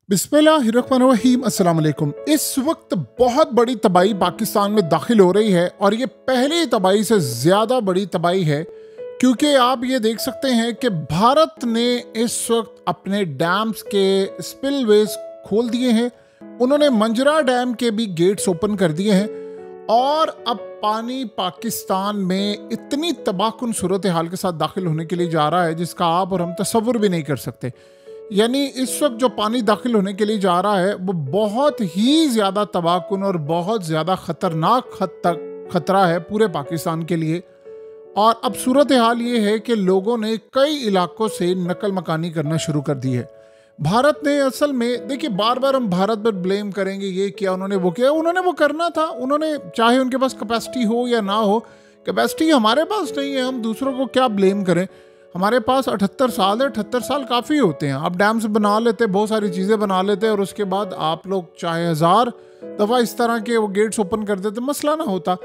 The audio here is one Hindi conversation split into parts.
बिस्मिल्लाहिर्रहमानिर्रहीम अस्सलाम वालेकुम। इस वक्त बहुत बड़ी तबाही पाकिस्तान में दाखिल हो रही है और ये पहली तबाही से ज़्यादा बड़ी तबाही है, क्योंकि आप ये देख सकते हैं कि भारत ने इस वक्त अपने डैम्स के स्पिलवेज खोल दिए हैं। उन्होंने मंजरा डैम के भी गेट्स ओपन कर दिए हैं और अब पानी पाकिस्तान में इतनी तबाहकुन सूरत हाल के साथ दाखिल होने के लिए जा रहा है जिसका आप और हम तसव्वुर भी नहीं कर सकते। यानी इस वक्त जो पानी दाखिल होने के लिए जा रहा है वो बहुत ही ज़्यादा तबाहकुन और बहुत ज़्यादा ख़तरनाक खतरा है पूरे पाकिस्तान के लिए। और अब सूरत हाल ये है कि लोगों ने कई इलाकों से नकल मकानी करना शुरू कर दी है। भारत ने असल में, देखिए, बार बार हम भारत पर ब्लेम करेंगे, ये किया उन्होंने, वो किया उन्होंने, वो करना था उन्होंने, चाहे उनके पास कैपेसिटी हो या ना हो। कैपेसिटी हमारे पास नहीं है, हम दूसरों को क्या ब्लेम करें। हमारे पास 78 साल है, 78 साल काफ़ी होते हैं। आप डैम्स बना लेते, बहुत सारी चीज़ें बना लेते और उसके बाद आप लोग चाहे 1000 दफ़ा इस तरह के वो गेट्स ओपन कर देते, मसला ना होता।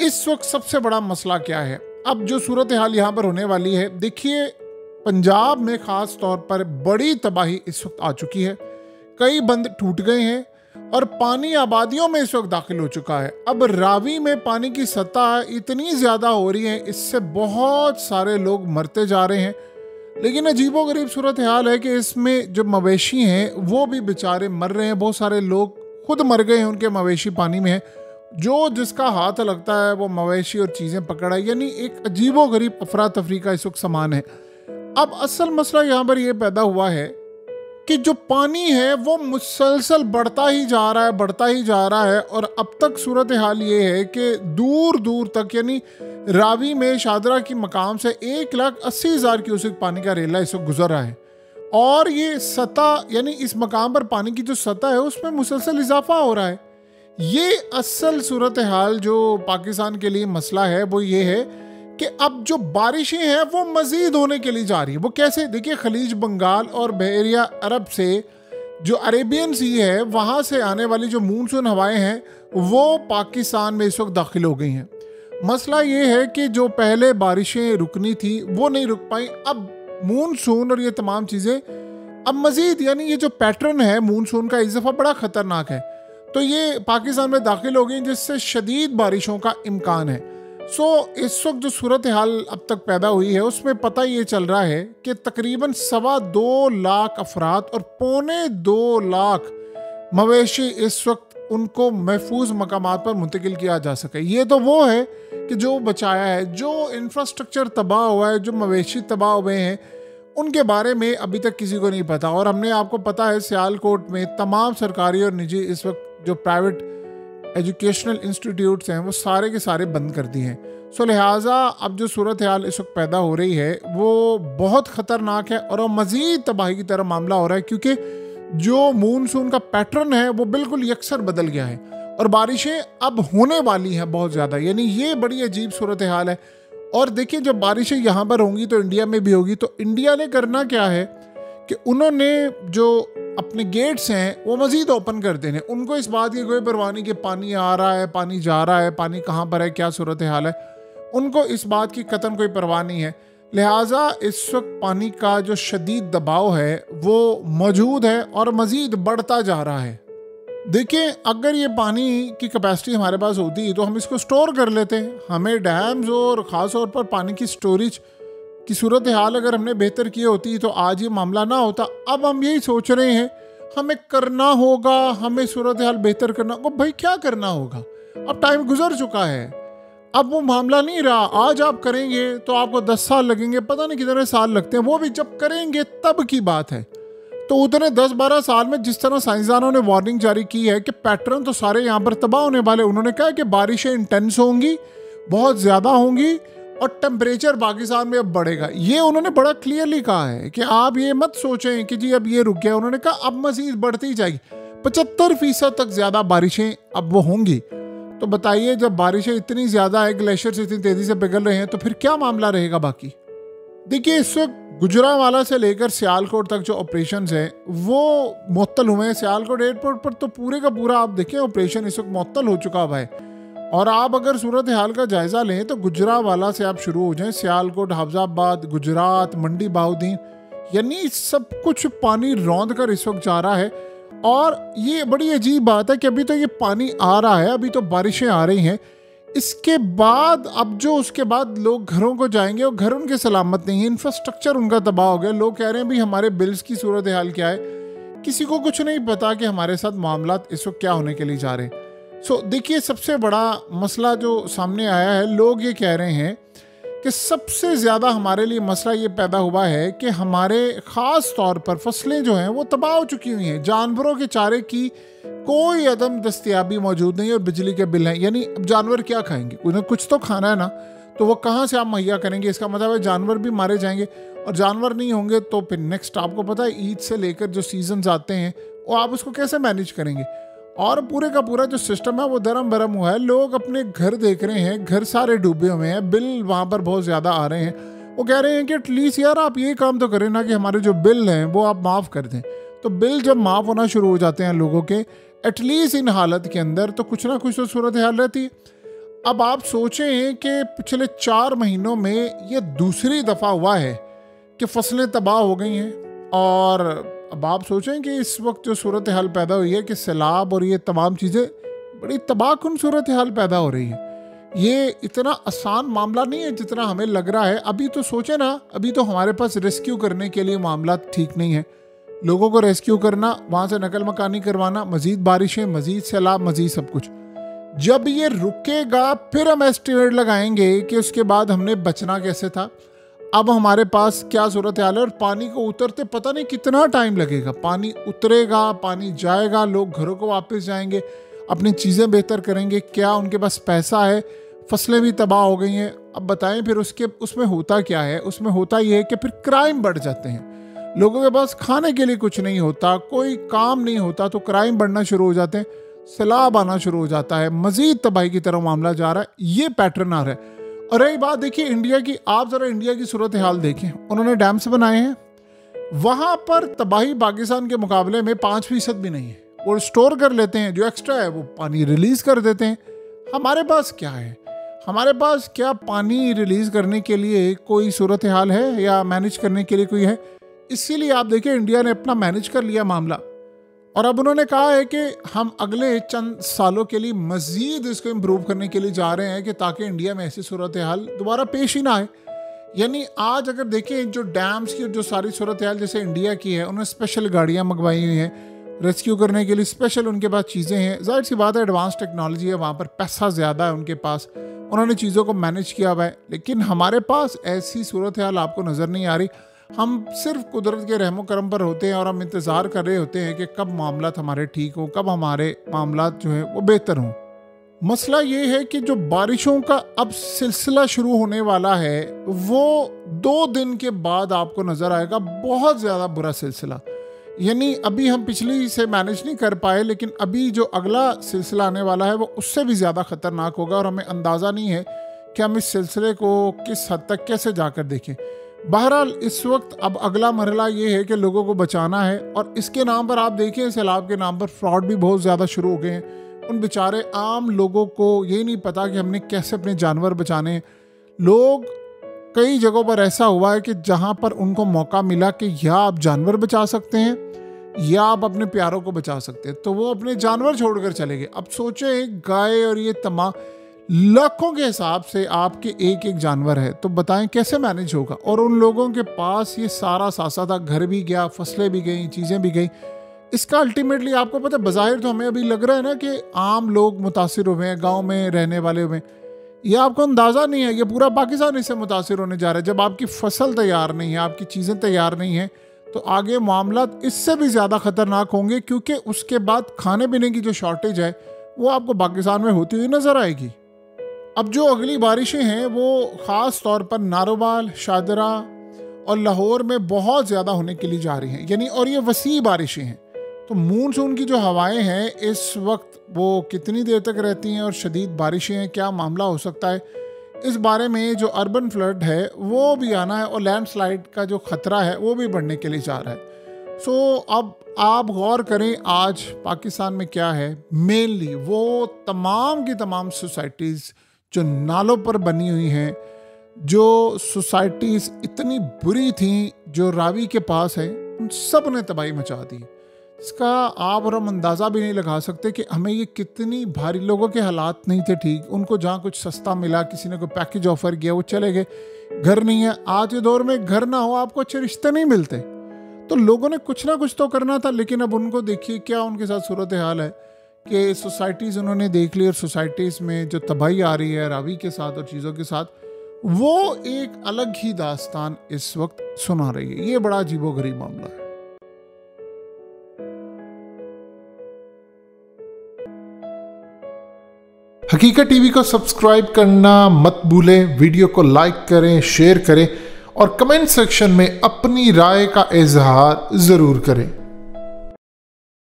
इस वक्त सबसे बड़ा मसला क्या है, अब जो सूरत हाल यहाँ पर होने वाली है, देखिए पंजाब में ख़ास तौर पर बड़ी तबाही इस वक्त आ चुकी है। कई बंद टूट गए हैं और पानी आबादियों में इस वक्त दाखिल हो चुका है। अब रावी में पानी की सतह इतनी ज़्यादा हो रही है, इससे बहुत सारे लोग मरते जा रहे हैं। लेकिन अजीबोगरीब सूरत हाल है कि इसमें जो मवेशी हैं वो भी बेचारे मर रहे हैं। बहुत सारे लोग खुद मर गए हैं, उनके मवेशी पानी में है। जो जिसका हाथ लगता है वो मवेशी और चीज़ें पकड़ा, यानी एक अजीबोगरीब अफरा तफरी का इस वक्त समान है। अब असल मसला यहाँ पर यह पैदा हुआ है कि जो पानी है वो मुसलसल बढ़ता ही जा रहा है, बढ़ता ही जा रहा है। और अब तक सूरत हाल ये है कि दूर दूर तक, यानी रावी में शादरा की मकाम से 1,80,000 क्यूसेक पानी का रेला इस वक्त गुजर रहा है। और ये सतह, यानी इस मकाम पर पानी की जो सतह है उसमें मुसलसल इजाफा हो रहा है। ये असल सूरत हाल जो पाकिस्तान के लिए मसला है वो ये है कि अब जो बारिशें हैं वो मज़ीद होने के लिए जा रही है। वो कैसे, देखिए, खलीज बंगाल और बहरिया अरब से जो अरेबियन सी है वहाँ से आने वाली जो मूनसून हवाएं हैं वो पाकिस्तान में इस वक्त दाखिल हो गई हैं। मसला ये है कि जो पहले बारिशें रुकनी थी वो नहीं रुक पाई। अब मूनसून और ये तमाम चीज़ें अब मज़ीद, यानी ये जो पैटर्न है मूनसून का, इस दफ़ा बड़ा ख़तरनाक है, तो ये पाकिस्तान में दाखिल हो गई जिससे शदीद बारिशों का इम्कान है। इस वक्त जो सूरत हाल अब तक पैदा हुई है उसमें पता ये चल रहा है कि तकरीबन 2.25 लाख अफराद और 2.25 लाख मवेशी इस वक्त उनको महफूज मकामात पर मुंतकिल किया जा सके। ये तो वो है कि जो बचाया है, जो इंफ्रास्ट्रक्चर तबाह हुआ है, जो मवेशी तबाह हुए हैं, उनके बारे में अभी तक किसी को नहीं पता। और हमने, आपको पता है, सियालकोट में तमाम सरकारी और निजी इस वक्त जो प्राइवेट एजुकेशनल इंस्टीट्यूट्स हैं वो सारे के सारे बंद कर दिए हैं। सो लिहाजा अब जो सूरत हाल इस वक्त पैदा हो रही है वो बहुत ख़तरनाक है और मज़ीद तबाही की तरह मामला हो रहा है, क्योंकि जो मूनसून का पैटर्न है वो बिल्कुल यकसर बदल गया है और बारिशें अब होने वाली हैं बहुत ज़्यादा। यानी ये बड़ी अजीब सूरत हाल है। और देखिए, जब बारिशें यहाँ पर होंगी तो इंडिया में भी होगी। तो इंडिया ने करना क्या है कि उन्होंने जो अपने गेट्स हैं वो मज़ीद ओपन कर देने। उनको इस बात की कोई परवाह नहीं कि पानी आ रहा है, पानी जा रहा है, पानी कहाँ पर है, क्या सूरत हाल है, उनको इस बात की कतन कोई परवाह नहीं है। लिहाजा इस वक्त पानी का जो शदीद दबाव है वो मौजूद है और मज़ीद बढ़ता जा रहा है। देखिए, अगर ये पानी की कैपेसिटी हमारे पास होती तो हम इसको स्टोर कर लेते हैं। हमें डैम्स और ख़ास तौर पर पानी की स्टोरेज की सूरत हाल अगर हमने बेहतर की होती तो आज ये मामला ना होता। अब हम यही सोच रहे हैं हमें करना होगा, हमें सूरत हाल बेहतर करना होगा। भाई क्या करना होगा, अब टाइम गुजर चुका है, अब वो मामला नहीं रहा। आज आप करेंगे तो आपको 10 साल लगेंगे, पता नहीं कितने साल लगते हैं, वो भी जब करेंगे तब की बात है। तो उतने 10-12 साल में जिस तरह साइंसदानों ने वार्निंग जारी की है कि पैटर्न तो सारे यहाँ पर तबाह होने वाले। उन्होंने कहा कि बारिशें इंटेंस होंगी, बहुत ज़्यादा होंगी और टेम्परेचर पाकिस्तान में अब बढ़ेगा। ये उन्होंने बड़ा क्लियरली कहा है कि आप ये मत सोचें कि जी अब ये रुक गया। उन्होंने कहा अब मज़ीद बढ़ती ही जाएगी, 75% तक ज़्यादा बारिशें अब वो होंगी। तो बताइए, जब बारिशें इतनी ज़्यादा है, ग्लेशियर से इतनी तेज़ी से पिघल रहे हैं, तो फिर क्या मामला रहेगा बाकी। देखिए, इस वक्त गुजरांवाला से लेकर सियालकोट तक जो ऑपरेशन हैं वो मुअत्तल हुए हैं। सियालकोट एयरपोर्ट पर तो पूरे का पूरा आप देखें ऑपरेशन इस वक्त मुअत्तल हो चुका हुआ है। और आप अगर सूरत हाल का जायज़ा लें तो गुजरांवाला से आप शुरू हो जाएं, सियालकोट, हफ्जाबाद, गुजरात, मंडी बहाउद्दीन, यानी सब कुछ पानी रौंद कर इस वक्त जा रहा है। और ये बड़ी अजीब बात है कि अभी तो ये पानी आ रहा है, अभी तो बारिशें आ रही हैं, इसके बाद अब जो उसके बाद लोग घरों को जाएंगे और घर उनके सलामत नहीं है, इंफ्रास्ट्रक्चर उनका तबाह हो गया। लोग कह रहे हैं भी हमारे बिल्स की सूरत हाल क्या है, किसी को कुछ नहीं पता कि हमारे साथ मामलात इस वक्त क्या होने के लिए जा रहे हैं। सो देखिए, सबसे बड़ा मसला जो सामने आया है, लोग ये कह रहे हैं कि सबसे ज़्यादा हमारे लिए मसला ये पैदा हुआ है कि हमारे ख़ास तौर पर फसलें जो हैं वो तबाह हो चुकी हुई हैं, जानवरों के चारे की कोई अदम दस्तयाबी मौजूद नहीं और बिजली के बिल हैं। यानी अब जानवर क्या खाएंगे, उन्हें कुछ तो खाना है ना, तो वो कहाँ से आप मुहैया करेंगे? इसका मतलब है जानवर भी मारे जाएंगे, और जानवर नहीं होंगे तो फिर नेक्स्ट आपको पता है ईद से लेकर जो सीजन्स आते हैं वो आप उसको कैसे मैनेज करेंगे? और पूरे का पूरा जो सिस्टम है वो दरम बरम हुआ है। लोग अपने घर देख रहे हैं, घर सारे डूबे हुए हैं, बिल वहाँ पर बहुत ज़्यादा आ रहे हैं। वो कह रहे हैं कि एटलीस्ट यार आप ये काम तो करें ना कि हमारे जो बिल हैं वो आप माफ़ कर दें। तो बिल जब माफ़ होना शुरू हो जाते हैं लोगों के, एटलीस्ट इन हालत के अंदर तो कुछ ना कुछ तो सूरत हाल रहती है। अब आप सोचें कि पिछले 4 महीनों में ये दूसरी दफ़ा हुआ है कि फसलें तबाह हो गई हैं, और अब आप सोचें कि इस वक्त जो सूरत हाल पैदा हुई है कि सैलाब और ये तमाम चीज़ें बड़ी तबाहकुन सूरत हाल पैदा हो रही है। ये इतना आसान मामला नहीं है जितना हमें लग रहा है। अभी तो सोचे ना, अभी तो हमारे पास रेस्क्यू करने के लिए मामला ठीक नहीं है। लोगों को रेस्क्यू करना, वहाँ से नकल मकानी करवाना, मज़ीद बारिशें, मज़ीद सैलाब, मज़ीद सब कुछ। जब ये रुकेगा फिर हम एस्टिमेट लगाएंगे कि उसके बाद हमने बचना कैसे था। अब हमारे पास क्या सूरत हाल है, और पानी को उतरते पता नहीं कितना टाइम लगेगा। पानी उतरेगा, पानी जाएगा, लोग घरों को वापस जाएंगे, अपनी चीज़ें बेहतर करेंगे, क्या उनके पास पैसा है? फसलें भी तबाह हो गई हैं। अब बताएं फिर उसमें होता क्या है? उसमें होता ये है कि फिर क्राइम बढ़ जाते हैं। लोगों के पास खाने के लिए कुछ नहीं होता, कोई काम नहीं होता, तो क्राइम बढ़ना शुरू हो जाते हैं, सैलाब आना शुरू हो जाता है, मज़ीद तबाही की तरफ मामला जा रहा है। ये पैटर्न आ रहा है। और रही बात देखिए इंडिया की, आप ज़रा इंडिया की सूरत हाल देखें। उन्होंने डैम्स बनाए हैं, वहाँ पर तबाही पाकिस्तान के मुकाबले में 5% भी नहीं है। वो स्टोर कर लेते हैं, जो एक्स्ट्रा है वो पानी रिलीज़ कर देते हैं। हमारे पास क्या है? हमारे पास क्या पानी रिलीज़ करने के लिए कोई सूरत हाल है या मैनेज करने के लिए कोई है? इसीलिए आप देखिए इंडिया ने अपना मैनेज कर लिया मामला, और अब उन्होंने कहा है कि हम अगले चंद सालों के लिए मज़ीद इसको इम्प्रूव करने के लिए जा रहे हैं कि ताकि इंडिया में ऐसी सूरत हाल दोबारा पेश ही ना आए। यानी आज अगर देखें जो डैम्स की जो सारी सूरत हाल जैसे इंडिया की है, उन्होंने स्पेशल गाड़ियाँ मंगवाई हुई हैं रेस्क्यू करने के लिए, स्पेशल उनके पास चीज़ें हैं। जाहिर सी बात है एडवांस टेक्नोलॉजी है, वहाँ पर पैसा ज़्यादा है उनके पास, उन्होंने चीज़ों को मैनेज किया हुआ है। लेकिन हमारे पास ऐसी सूरत हाल आपको नज़र नहीं आ रही। हम सिर्फ कुदरत के रहमो करम पर होते हैं और हम इंतज़ार कर रहे होते हैं कि कब मामलात हमारे ठीक हों, कब हमारे मामलात जो हैं वो बेहतर हों। मसला ये है कि जो बारिशों का अब सिलसिला शुरू होने वाला है वो 2 दिन के बाद आपको नज़र आएगा, बहुत ज़्यादा बुरा सिलसिला। यानी अभी हम पिछली से मैनेज नहीं कर पाए, लेकिन अभी जो अगला सिलसिला आने वाला है वो उससे भी ज़्यादा ख़तरनाक होगा, और हमें अंदाज़ा नहीं है कि हम इस सिलसिले को किस हद तक कैसे जाकर देखें। बहरहाल इस वक्त अब अगला मरहला ये है कि लोगों को बचाना है, और इसके नाम पर आप देखें सैलाब के नाम पर फ्रॉड भी बहुत ज़्यादा शुरू हो गए हैं। उन बेचारे आम लोगों को ये नहीं पता कि हमने कैसे अपने जानवर बचाने हैं। लोग कई जगहों पर ऐसा हुआ है कि जहाँ पर उनको मौका मिला कि या आप जानवर बचा सकते हैं या आप अपने प्यारों को बचा सकते हैं, तो वो अपने जानवर छोड़कर चले गए। अब सोचें गाय और ये तमाम लाखों के हिसाब से आपके एक एक जानवर है, तो बताएं कैसे मैनेज होगा। और उन लोगों के पास ये सारा सासा था, घर भी गया, फसलें भी गई, चीज़ें भी गई। इसका अल्टीमेटली आपको पता है, बाज़ाहिर तो हमें अभी लग रहा है ना कि आम लोग मुतासिर हुए हैं, गांव में रहने वाले हुए हैं। ये आपको अंदाज़ा नहीं है, ये पूरा पाकिस्तान इससे मुतासिर होने जा रहा है। जब आपकी फसल तैयार नहीं है, आपकी चीज़ें तैयार नहीं हैं, तो आगे मामला इससे भी ज़्यादा ख़तरनाक होंगे, क्योंकि उसके बाद खाने पीने की जो शॉर्टेज है वो आपको पाकिस्तान में होती हुई नज़र आएगी। अब जो अगली बारिशें हैं वो ख़ास तौर पर नारोवाल, शादरा और लाहौर में बहुत ज़्यादा होने के लिए जा रही हैं। यानी और ये वसी बारिशें हैं। तो मूनसून की जो हवाएं हैं इस वक्त वो कितनी देर तक रहती हैं और शदीद बारिशें हैं, क्या मामला हो सकता है, इस बारे में जो अर्बन फ्लड है वो भी आना है, और लैंडस्लाइड का जो ख़तरा है वो भी बढ़ने के लिए जा रहा है। सो अब आप गौर करें आज पाकिस्तान में क्या है। मेनली वो तमाम की तमाम सोसाइटीज़ जो नालों पर बनी हुई हैं, जो सोसाइटीज़ इतनी बुरी थी जो रावी के पास है, उन सब ने तबाही मचा दी। इसका आप और हम अंदाज़ा भी नहीं लगा सकते कि हमें ये कितनी भारी, लोगों के हालात नहीं थे ठीक, उनको जहाँ कुछ सस्ता मिला, किसी ने कोई पैकेज ऑफर किया, वो चले गए। घर नहीं है, आज के दौर में घर ना हो आपको अच्छे रिश्ते नहीं मिलते, तो लोगों ने कुछ ना कुछ तो करना था। लेकिन अब उनको देखिए क्या उनके साथ सूरत हाल है कि सोसाइटीज़ उन्होंने देख ली, और सोसाइटीज़ में जो तबाही आ रही है रावी के साथ और चीज़ों के साथ, वो एक अलग ही दास्तान इस वक्त सुना रही है। ये बड़ा अजीबोगरीब मामला है। हकीकत टीवी को सब्सक्राइब करना मत भूलें, वीडियो को लाइक करें, शेयर करें और कमेंट सेक्शन में अपनी राय का इजहार ज़रूर करें।